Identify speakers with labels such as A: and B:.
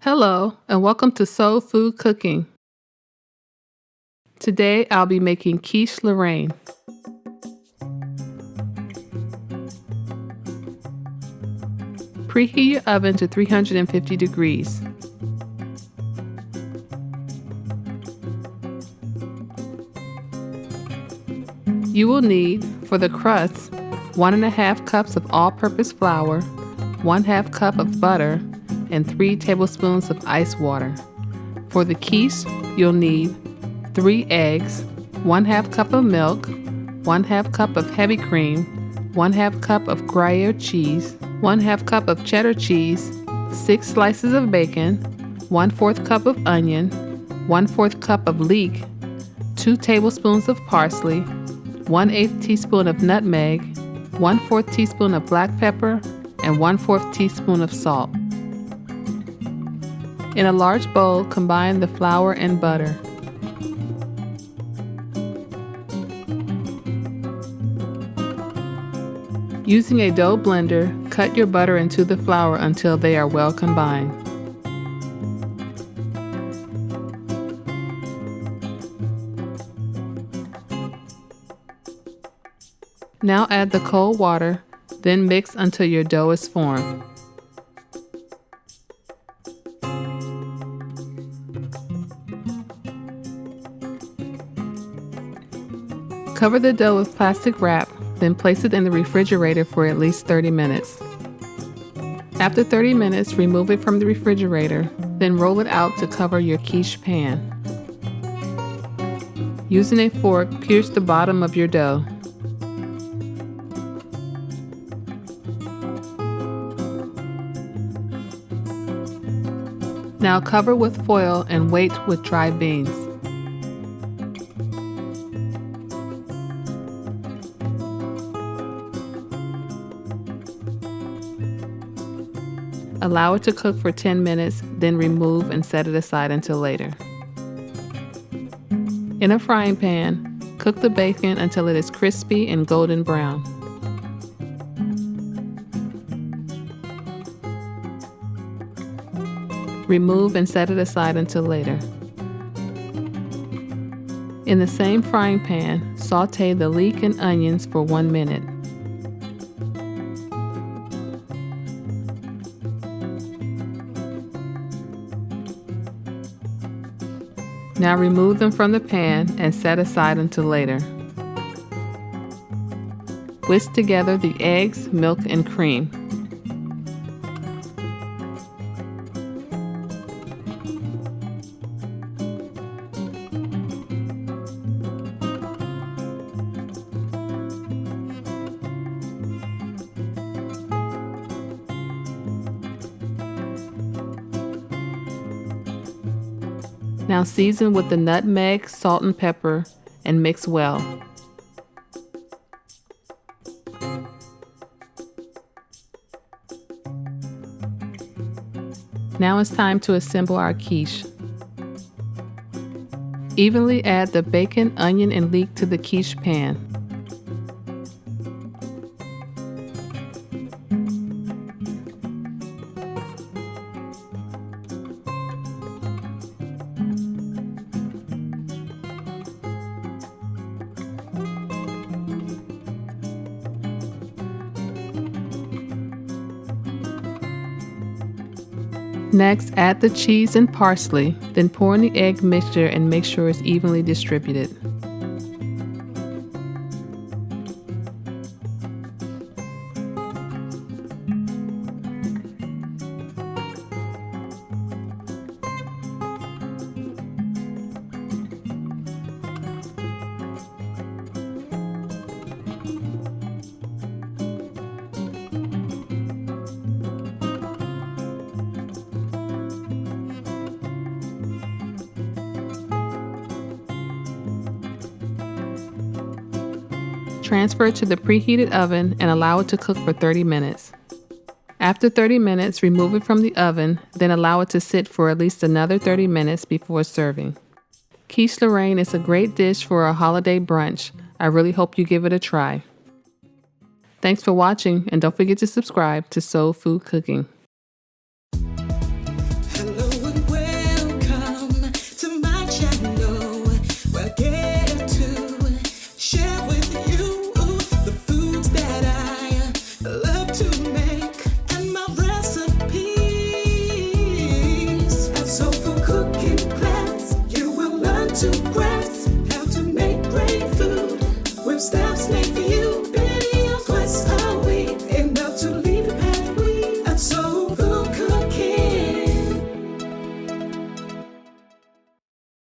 A: Hello, and welcome to Soul Food Cooking. Today I'll be making Quiche Lorraine. Preheat your oven to 350 degrees. You will need, for the crust, 1½ cups of all-purpose flour, 1/2 cup of butter, and 3 tablespoons of ice water. For the quiche, you'll need 3 eggs, 1/2 cup of milk, 1/2 cup of heavy cream, 1/2 cup of Gruyere cheese, 1/2 cup of cheddar cheese, 6 slices of bacon, 1/4 cup of onion, 1/4 cup of leek, 2 tablespoons of parsley, 1/8 teaspoon of nutmeg, 1/4 teaspoon of black pepper, and 1/4 teaspoon of salt. In a large bowl, combine the flour and butter. Using a dough blender, cut your butter into the flour until they are well combined. Now add the cold water, then mix until your dough is formed. Cover the dough with plastic wrap, then place it in the refrigerator for at least 30 minutes. After 30 minutes, remove it from the refrigerator, then roll it out to cover your quiche pan. Using a fork, pierce the bottom of your dough. Now cover with foil and weight with dry beans. Allow it to cook for 10 minutes, then remove and set it aside until later. In a frying pan, cook the bacon until it is crispy and golden brown. Remove and set it aside until later. In the same frying pan, saute the leek and onions for 1 minute. Now remove them from the pan and set aside until later. Whisk together the eggs, milk, and cream. Now season with the nutmeg, salt, and pepper, and mix well. Now it's time to assemble our quiche. Evenly add the bacon, onion, and leek to the quiche pan. Next, add the cheese and parsley, then pour in the egg mixture and make sure it's evenly distributed. Transfer it to the preheated oven and allow it to cook for 30 minutes. After 30 minutes, remove it from the oven, then allow it to sit for at least another 30 minutes before serving. Quiche Lorraine is a great dish for a holiday brunch. I really hope you give it a try. Thanks for watching, and don't forget to subscribe to Soul Food Cooking.
B: Hello. chefs made for you. Videos, Quest